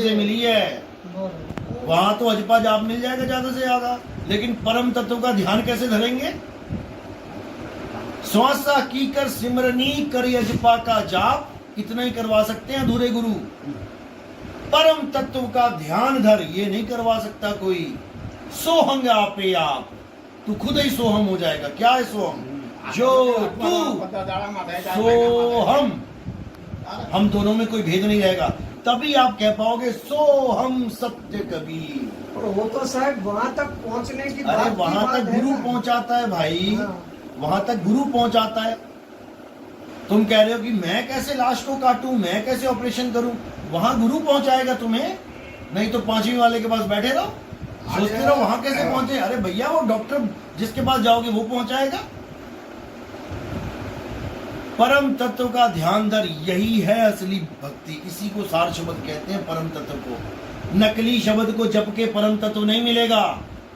से मिली है। वहां तो अजपा जाप मिल जाएगा ज्यादा से ज्यादा, लेकिन परम तत्व का ध्यान कैसे धरेंगे? श्वासा की कर सिमरनी कर अजपा का जाप, इतना ही करवा सकते हैं अधूरे गुरु। परम तत्व का ध्यान धर, ये नहीं करवा सकता कोई। सोहंग आपे आप, तू खुद ही सोहम हो जाएगा। क्या है सोहम? जो तू सोहम, हम दोनों में कोई भेद नहीं रहेगा, तभी आप कह पाओगे सोहम सत्य कबीर। वो तो साहब वहां तक पहुंचने की अरे वहां तक गुरु पहुंचाता है भाई, वहां तक गुरु पहुंचाता है। तुम कह रहे हो कि मैं कैसे लाश को काटूं, मैं कैसे ऑपरेशन करूं, वहां गुरु पहुंचाएगा तुम्हें। नहीं तो पांचवी वाले के पास बैठे रहो, सोचते रहो वहां कैसे पहुंचे। अरे भैया वो डॉक्टर जिसके पास जाओगे वो पहुंचाएगा। परम तत्व का ध्यान धर, यही है असली भक्ति। इसी को सार शब्द कहते हैं परम तत्व को। नकली शब्द को जप के परम तत्व नहीं मिलेगा।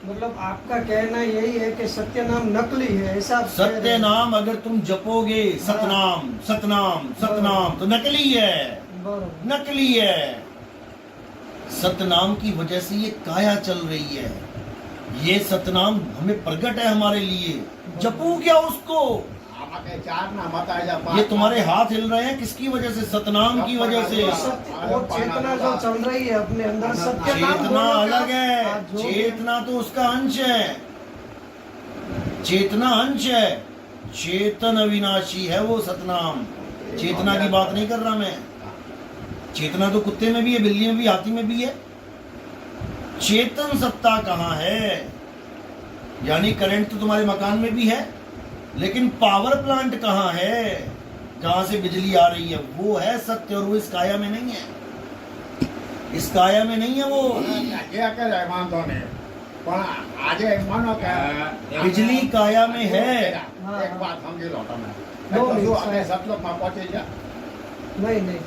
मतलब आपका कहना यही है कि सत्य नाम नकली है, ऐसा? सत्य नाम अगर तुम जपोगे, सतनाम सतनाम सतनाम, तो नकली है, नकली है। सतनाम की वजह से ये काया चल रही है। ये सतनाम हमें प्रकट है हमारे लिए। जपू क्या उसको? ये तुम्हारे हाथ हिल रहे हैं किसकी वजह से? सतनाम की वजह से। वो चेतना जो चल रही है अपने अंदर, सत्य चेतना अलग है, चेतना तो उसका अंश है, चेतना अंश है। चेतन अविनाशी है वो सतनाम। चेतना की बात नहीं कर रहा मैं। चेतना तो कुत्ते में भी है, बिल्ली में भी, हाथी में भी है। चेतन सत्ता कहाँ है? यानी करंट तो तुम्हारे मकान में भी है, लेकिन पावर प्लांट कहाँ है जहां से बिजली आ रही है? वो है सत्य, और वो इस काया में नहीं है, इस काया में नहीं है वो। बिजली काया में है। एक बात समझी लो नहीं नहीं,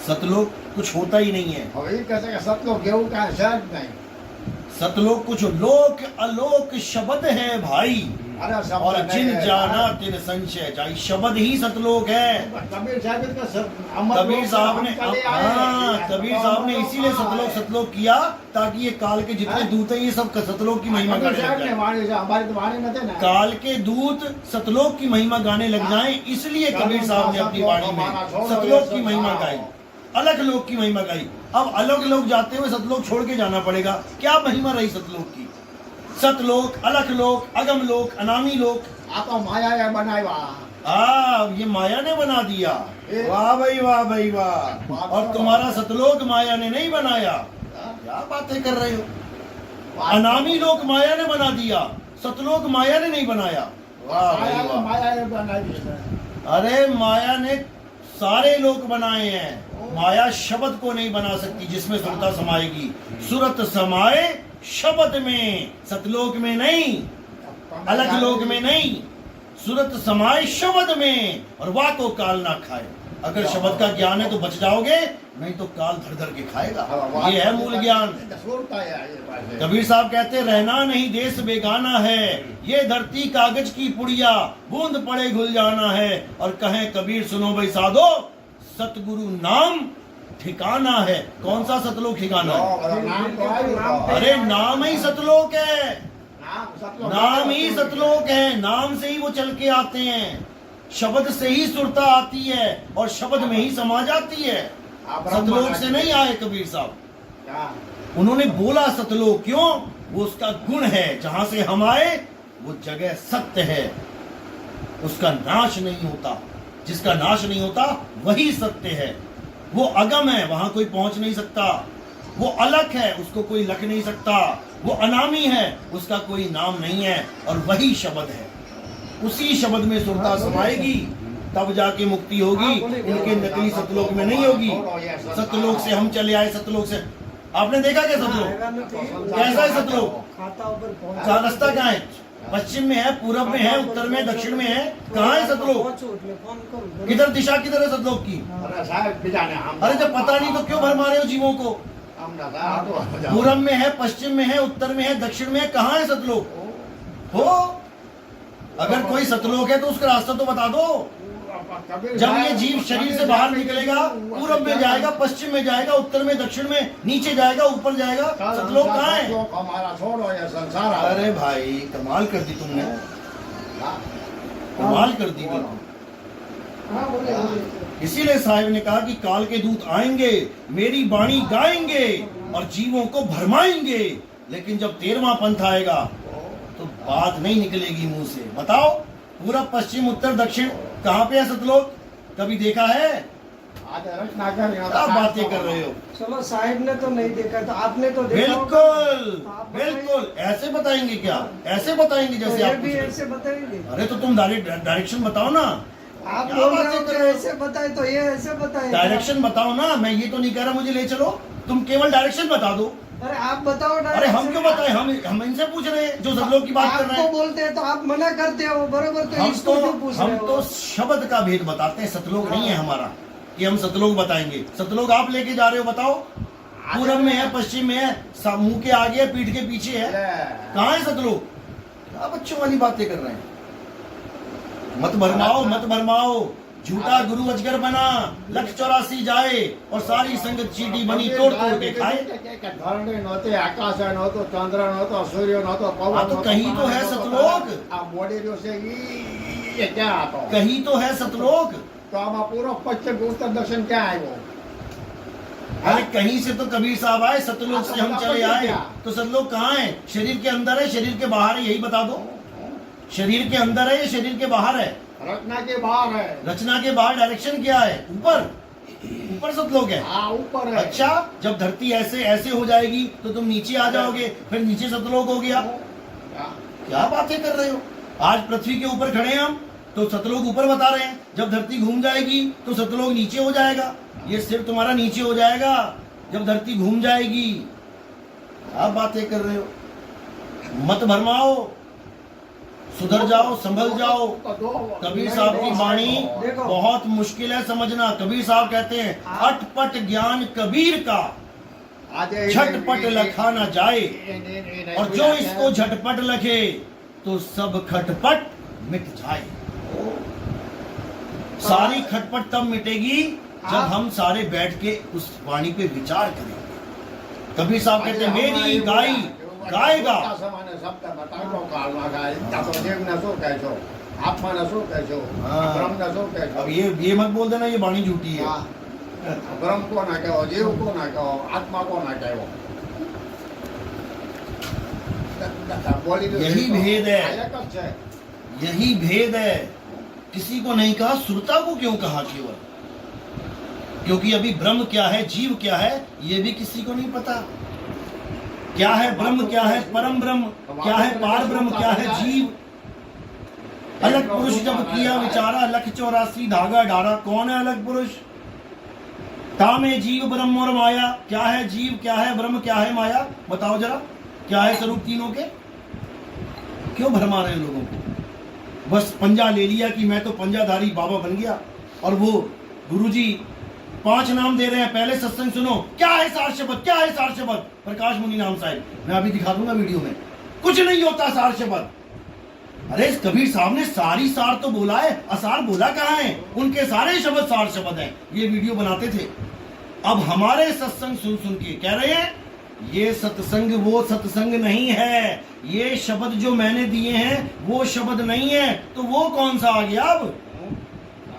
सतलोक कुछ होता ही नहीं है। सतलोक गेहूं का शायद नहीं। सतलोक कुछ लोक अलोक शब्द है भाई, और जिन जाना तिन संशय जाई। शब्द ही सतलोक है। कबीर साहब ने, हाँ, कबीर साहब ने इसीलिए सतलोक सतलोक किया, ताकि ये काल के जितने दूत हैं ये सब सतलोक की महिमा गाने लग जाए। काल के दूत सतलोक की महिमा गाने लग जाएं, इसलिए कबीर साहब ने अपनी वाणी में सतलोक की महिमा गाई, अलग लोक की महिमा गाई। अब अलग लोग जाते हुए सतलोक छोड़ के जाना पड़ेगा। क्या महिमा रही सतलोक की? सतलोक, अलग लोक, अगम लोक, अनामी लोक। आपको माया बनाया, ये माया ने बना दिया। वाह भाई वाह भाई वाह। और तुम्हारा सतलोक माया ने नहीं बनाया। क्या बातें कर रहे हो? अनामी लोक माया ने बना दिया, सतलोक माया ने नहीं बनाया। वाह भाई वाह। माया ने बनाई। अरे माया ने सारे लोक बनाए हैं, माया शब्द को नहीं बना सकती जिसमें सुरता समाएगी। सुरत समाए शब्द में, सतलोक में नहीं, अलग लोक में नहीं। सुरत समाए शब्द में, और वाह को काल ना खाए। अगर शब्द का ज्ञान है तो बच जाओगे, नहीं तो काल धर धर के खाएगा। ये है मूल ज्ञान। कबीर साहब कहते रहना नहीं देश बेगाना है, ये धरती कागज की पुड़िया, बूंद पड़े घुल जाना है। और कहें कबीर सुनो भाई साधो, सतगुरु नाम ठिकाना है। कौन सा सतलोक ठिकाना है? अरे नाम ही सतलोक है, नाम ही सतलोक है। नाम से ही वो चल के आते हैं, शब्द से ही सुरता आती है, और शब्द में ही समा जाती है। सतलोक से नहीं आए कबीर साहब। उन्होंने बोला सतलोक क्यों? वो उसका गुण है। जहां से हम आए वो जगह सत्य है, उसका नाश नहीं होता। जिसका नाश नहीं होता वही सत्य है। वो अगम है, वहां कोई पहुंच नहीं सकता। वो अलग है, उसको कोई लख नहीं सकता। वो अनामी है, उसका कोई नाम नहीं है, और वही शब्द है। उसी शब्द में सुरता समाएगी, तब जाके मुक्ति होगी। इनके नकली सतलोक में नहीं होगी। सतलोक से हम चले आए, सतलोक से आपने देखा क्या सतलोक कैसा है? सतलोक का रास्ता कहाँ है? पश्चिम में है, पूरब में है, उत्तर में, दक्षिण में है। कहाँ है सतलोक? किधर दिशा किधर है सतलोक की? अरे जब पता नहीं तो क्यों भर मारे हो जीवों को? पूरब में है, पश्चिम में है, उत्तर में है, दक्षिण में है। कहाँ है सतलोक? हो अगर कोई सतलोक है तो उसका रास्ता तो बता दो। कबीर जब ये साहब- जीव शरीर से कबीर बाहर साहब निकलेगा, की- पूरब में जाएगा, पश्चिम में जाएगा, उत्तर में, दक्षिण में, नीचे जाएगा, ऊपर जाएगा, सतलोक कहाँ है? सतलोक हमारा छोड़ो ये संसार है। अरे भाई कमाल कर दी तुमने, हाँ, कमाल कर दी बोलो। तुमने। हाँ बोले बोले। इसीलिए साहिब ने कहा कि काल के दूत आएंगे, मेरी वाणी गाएंगे और जीवों को भरमाएंगे, लेकिन जब 13वां पंथ आएगा तो बात नहीं निकलेगी मुंह से। बताओ पूरब पश्चिम उत्तर दक्षिण कहाँ पे है सतलोक? कभी देखा है? आज रत्नाकर यहाँ क्या तो बातें कर रहे हो? चलो साहिब ने तो नहीं देखा, तो आपने तो देखा होगा। बिल्कुल आप बताइए। बिल्कुल, ऐसे बताएंगे क्या? ऐसे बताएंगे तो जैसे ये आप भी पूछ रहे ऐसे बताएंगे। हो। अरे तो तुम डायरेक्शन बताओ ना, आप क्या बोल बातें रहे हो कर कि रहे हो? ऐसे बताए तो ये ऐसे बताए। डायरेक्शन बताओ ना। मैं ये तो नहीं कह रहा मुझे ले चलो, तुम केवल डायरेक्शन बता दो। अरे आप बताओ अरे डायरेक्शन। हम क्यों बताएं? हम इनसे पूछ रहे हैं जो सतलोक की बात कर रहे आप हैं। तो बोलते हैं तो आप मना करते हो, बरोबर, तो हम इसको तो क्यों पूछ रहे हम हो? तो शब्द का भेद बताते हैं, सतलोक नहीं है हमारा कि हम सतलोक बताएंगे। सतलोक आप लेके जा रहे हो, बताओ। पूरब में है, पश्चिम में है, मुंह के आगे है, पीठ के पीछे है, कहाँ है सतलोक? क्या बच्चों वाली बातें कर रहे हैं? मत भरमाओ, मत भरमाओ। झूठा गुरु अजगर बना, 184 जाए और सारी संगत चीटी बनी, तोड़ तोड़ के खाए। धरणी नहोती, आकाश नहोतो, चंद्र नहोतो, सूर्य नहोतो, पवन हाँ, तो नहोतो, कहीं तो है पानी नहोतो, सतलोक। आ मोड़ी जो से ये क्या आता हो? कहीं तो है सतलोक। तो आमा पूर्व पश्चिम उत्तर दक्षिण क्या है वो? अरे कहीं से तो कबीर साहब आए, सतलोक से हम चले आए। तो सतलोक कहाँ है? शरीर के अंदर है, शरीर के बाहर है? यही बता दो। शरीर के अंदर है या शरीर के बाहर है? रचना के बाहर है। रचना के बाहर डायरेक्शन क्या है? ऊपर, ऊपर सतलोक है। हाँ ऊपर है। अच्छा, जब धरती ऐसे ऐसे हो जाएगी तो तुम नीचे आ जाओगे, फिर नीचे सतलोक हो गया। क्या बातें कर रहे हो? आज पृथ्वी के ऊपर खड़े हैं हम, तो सतलोक ऊपर बता रहे हैं। जब धरती घूम जाएगी तो सतलोक नीचे हो जाएगा। ये सिर तुम्हारा नीचे हो जाएगा जब धरती घूम जाएगी। क्या बातें कर रहे हो? मत भरमाओ, सुधर जाओ, संभल जाओ। कबीर साहब की वाणी देखो। बहुत मुश्किल है समझना। कबीर साहब कहते हैं, अटपट ज्ञान कबीर का, झटपट लखा ना जाए, और जो इसको झटपट लखे तो सब खटपट मिट जाए। सारी खटपट तब मिटेगी जब हम सारे बैठ के उस वाणी पे विचार करेंगे। कबीर साहब कहते हैं, मेरी गाई गाएगा। शब्द बताओ कालमा गाय तो देव न सो कहो, आत्मा न सो कहो, हाँ। ब्रह्म न सो कहो। अब ये मत बोल देना ये वाणी झूठी है। हाँ। ब्रह्म को ना कहो, जीव को ना कहो, आत्मा को ना कहो। बोली तो यही भेद है। आयकच है। यही भेद है। किसी को नहीं कहा, श्रोता को क्यों कहा केवल? क्योंकि अभी ब्रह्म क्या है, जीव क्या है, ये भी किसी को नहीं पता। क्या है ब्रह्म, क्या है परम ब्रह्म, क्या है पार ब्रह्म, क्या है जीव। अलग पुरुष जब किया विचारा, 184 धागा डारा। कौन है अलग पुरुष? तामे जीव ब्रह्म और माया। क्या है जीव, क्या है ब्रह्म, क्या है माया? बताओ जरा, क्या है स्वरूप तीनों के? क्यों भरमा रहे हैं लोगों को? बस पंजा ले लिया कि मैं तो पंजाधारी बाबा बन गया, और वो गुरुजी 5 नाम दे रहे हैं। पहले सत्संग सुनो, क्या है सार शब्द, क्या है सार शब्द? प्रकाश मुनि नाम साहिब, मैं अभी दिखा दूंगा वीडियो में। कुछ नहीं होता सार शब्द। अरे कबीर साहब ने सारी सार तो बोला है, असार बोला कहाँ है? उनके सारे शब्द सार शब्द हैं। ये वीडियो बनाते थे। अब हमारे सत्संग सुन सुन के कह रहे हैं ये सत्संग वो सत्संग नहीं है, ये शब्द जो मैंने दिए हैं वो शब्द नहीं है। तो वो कौन सा आ गया? अब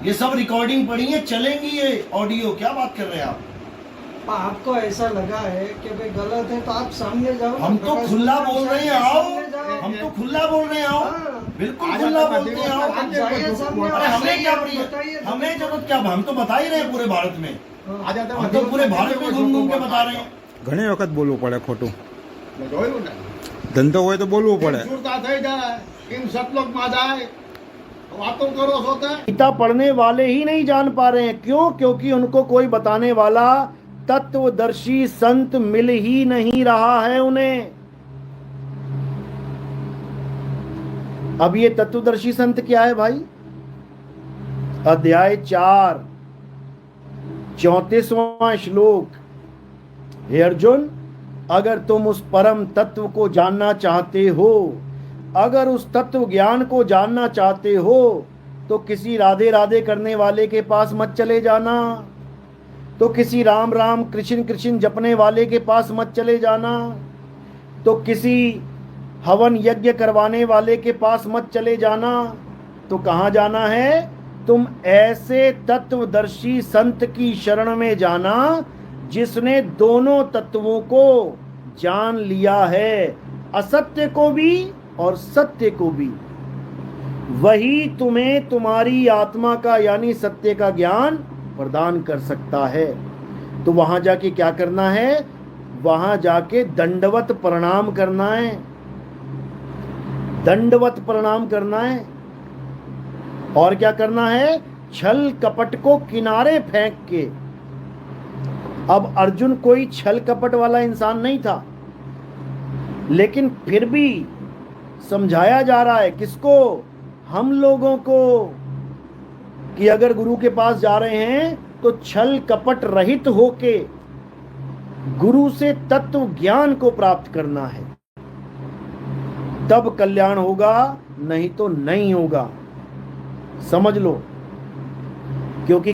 ये सब रिकॉर्डिंग पड़ी है, चलेंगी ये ऑडियो। क्या बात कर रहे हैं आप? आपको ऐसा लगा है कि भाई गलत है तो आप सामने जाओ। हम तो खुला बोल रहे हैं, आओ। हम तो खुला बोल रहे हैं, आओ। हाँ। बिल्कुल खुला बोलते हैं, आओ। आप जाइए सामने, अरे हमें क्या प्रिय, बताइए। हमें जरूरत क्या? हम तो बता ही रहे हैं पूरे भारत में। आ जाते हम तो पूरे भारत में घूम घूम के बता रहे हैं। ઘણી વખત બોલવું પડે ખોટું મેં જોયું ને ધંધો હોય તો બોલવું પડે સુરતા થઈ જાય કેમ સતલોકમાં જાય વાતો કરો છો તે गीता पढ़ने वाले ही नहीं जान पा रहे हैं। क्यों? क्योंकि उनको कोई बताने वाला तत्वदर्शी संत मिल ही नहीं रहा है उन्हें। अब ये तत्वदर्शी संत क्या है भाई? अध्याय 4 34वां श्लोक। हे अर्जुन, अगर तुम उस परम तत्व को जानना चाहते हो, अगर उस तत्व ज्ञान को जानना चाहते हो, तो किसी राधे राधे करने वाले के पास मत चले जाना, तो किसी राम राम कृष्ण कृष्ण जपने वाले के पास मत चले जाना, तो किसी हवन यज्ञ करवाने वाले के पास मत चले जाना। तो कहाँ जाना है? तुम ऐसे तत्वदर्शी संत की शरण में जाना जिसने दोनों तत्वों को जान लिया है, असत्य को भी और सत्य को भी। वही तुम्हें तुम्हारी आत्मा का यानी सत्य का ज्ञान प्रदान कर सकता है। तो वहां जाके क्या करना है? वहां जाके दंडवत प्रणाम करना है, दंडवत प्रणाम करना है। और क्या करना है? छल कपट को किनारे फेंक के। अब अर्जुन कोई छल कपट वाला इंसान नहीं था, लेकिन फिर भी समझाया जा रहा है किसको? हम लोगों को, कि अगर गुरु के पास जा रहे हैं तो छल कपट रहित होके गुरु से तत्व ज्ञान को प्राप्त करना है, तब कल्याण होगा, नहीं तो नहीं होगा। समझ लो, क्योंकि